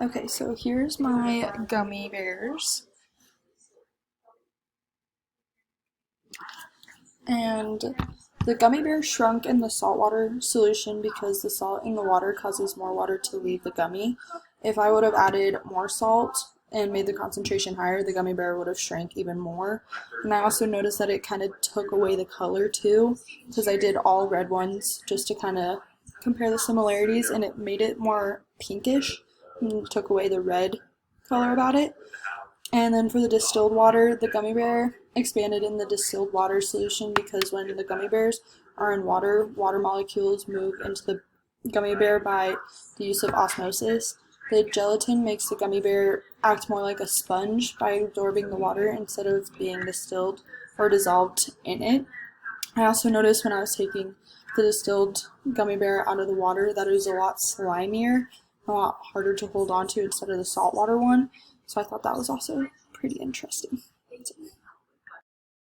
Okay, so here's my gummy bears. And the gummy bear shrunk in the saltwater solution because the salt in the water causes more water to leave the gummy. If I would have added more salt and made the concentration higher, the gummy bear would have shrank even more. And I also noticed that it kind of took away the color too, because I did all red ones just to kind of compare the similarities, and it made it more pinkish and took away the red color about it. And then for the distilled water, the gummy bear expanded in the distilled water solution because when the gummy bears are in water, water molecules move into the gummy bear by the use of osmosis. The gelatin makes the gummy bear act more like a sponge by absorbing the water instead of being distilled or dissolved in it. I also noticed when I was taking the distilled gummy bear out of the water that it was a lot slimier, a lot harder to hold on to instead of the saltwater one. So I thought that was also pretty interesting.